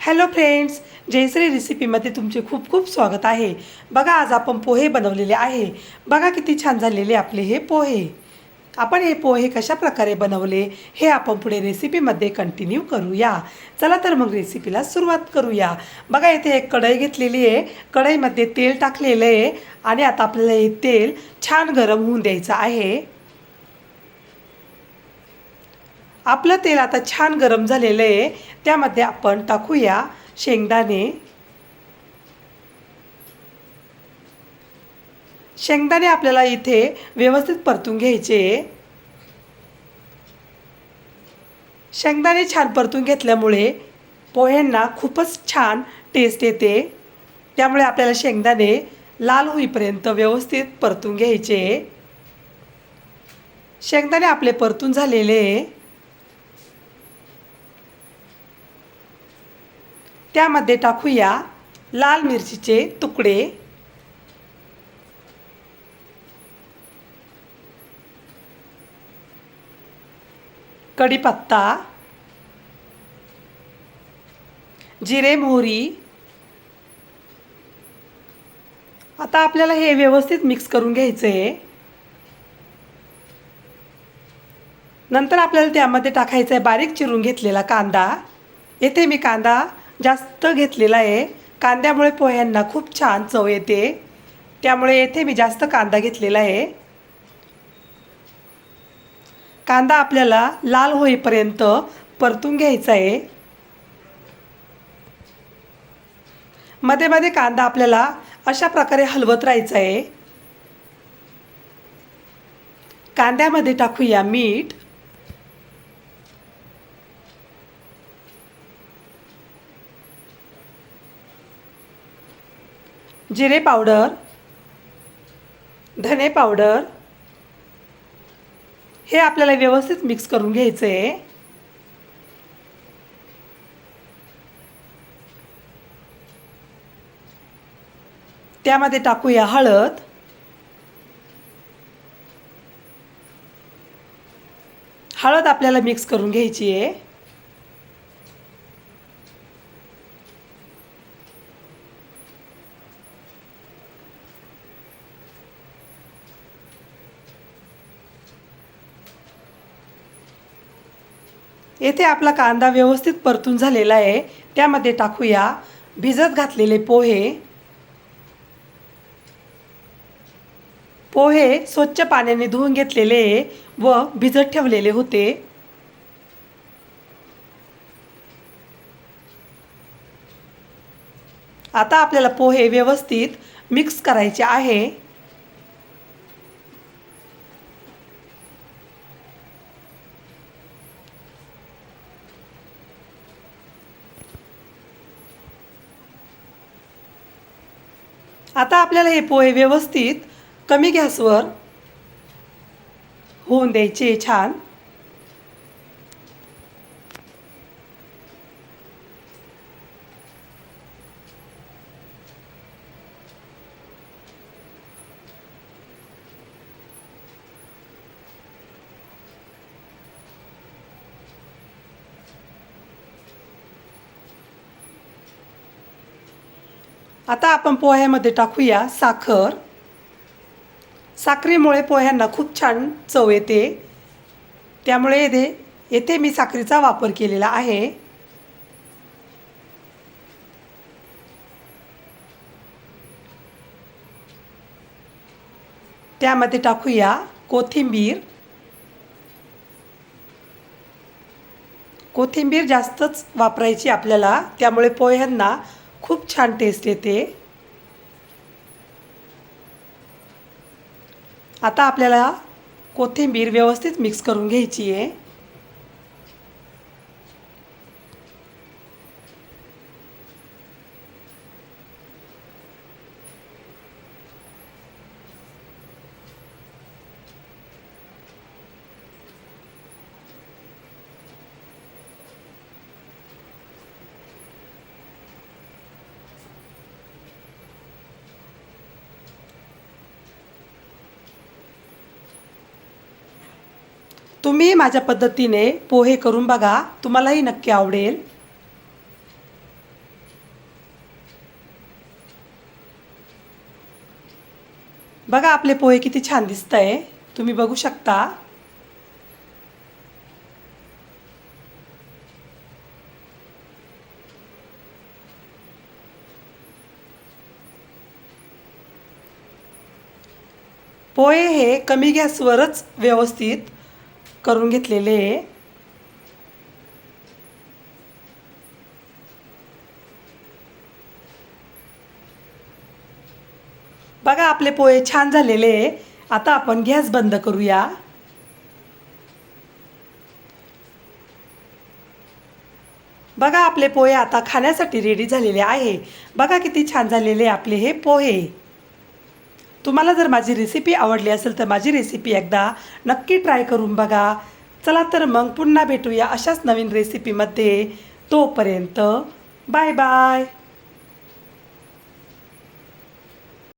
Hello friends, Jayashree रेसिपीमध्ये तुमचे खूप खूप स्वागत आहे। बघा, आज आपण पोहे बनवलेले आहे। बघा किती छान झालेले आपले हे पोहे। आपण हे पोहे कशा प्रकारे बनवले हे आपण पुढे रेसिपीमध्ये कंटिन्यू करूया। चला तर मग रेसिपीला सुरुवात करूया। बघा, इथे एक कढई घेतलेली आहे। कढईमध्ये तेल टाकलेलं आहे आणि आता आपल्याला हे तेल छान गरम होऊन द्यायचं आहे। आपलं तेल आता छान गरम झालेलं आहे। त्यामध्ये आपण टाकूया शेंगदाणे। शेंगदाणे आपल्याला इथे व्यवस्थित परतून घ्यायचे। शेंगदाणे छान परतून घेतल्यामुळे पोह्यांना खूपच छान टेस्ट येते। त्यामुळे आपल्याला शेंगदाणे लाल होईपर्यंत व्यवस्थित परतून घ्यायचे। शेंगदाणे आपले परतून झालेले आहे। त्यामध्ये टाकूया लाल मिरचीचे तुकडे, कढीपत्ता, जिरे मोहरी। आता आपल्याला हे व्यवस्थित मिक्स करून घ्यायचं आहे। नंतर आपल्याला त्यामध्ये टाकायचा आहे बारीक चिरून घेतलेला कांदा। येथे मी कांदा जास्त घेतलेला आहे। कांद्यामुळे पोह्यांना खूप छान चव येते, त्यामुळे येथे मी जास्त कांदा घेतलेला आहे। कांदा आपल्याला लाल होईपर्यंत परतून घ्यायचा आहे। मध्ये मध्ये कांदा आपल्याला अशा प्रकारे हलवत राहायचा आहे। कांद्यामध्ये टाकूया मीठ, जिरे पावडर, धने पावडर। हे आपल्याला व्यवस्थित मिक्स करून घ्यायचं आहे। त्यामध्ये टाकूया हळद, हळद आपल्याला मिक्स करून घ्यायची आहे। येथे आपला कांदा व्यवस्थित परतून झालेला आहे। त्यामध्ये टाकूया भिजत घातलेले पोहे। पोहे स्वच्छ पाण्याने धुवून घेतलेले व भिजत ठेवलेले होते। आता आपल्याला पोहे व्यवस्थित मिक्स करायचे आहे। आता आपल्याला हे पोहे व्यवस्थित कमी गॅसवर होऊन द्यायचे छान। आता आपण पोह्यामध्ये टाकूया साखर। साखरेमुळे पोह्यांना खूप छान चव येते, त्यामुळे येथे मी साखरेचा वापर केलेला आहे। त्यामध्ये टाकूया कोथिंबीर। कोथिंबीर जास्तच वापरायची आपल्याला, त्यामुळे पोह्यांना खूप छान टेस्ट येते। आता आपल्याला कोथिंबीर व्यवस्थित मिक्स करून घ्यायची आहे। तुम्ही माझ्या पद्धतीने पोहे करून बघा, तुम्हालाही नक्की आवडेल। बघा आपले पोहे किती छान दिसतंय, तुम्ही बघू शकता. पोहे हे कमी गॅसवरच व्यवस्थित करून घेतलेले आहे. बघा आपले पोहे छान झालेले आहे. आता आपण गॅस बंद करूया. बघा आपले पोहे आता खाण्यासाठी रेडी झालेले आहे. बघा किती छान झालेले आपले हे पोहे. तुम्हाला जर माझी रेसिपी आवडली असेल तर माझी रेसिपी एकदा नक्की ट्राय करून बघा. चला तर मग पुन्हा भेटूया अशाच नवीन रेसिपीमध्ये. तोपर्यंत बाय बाय.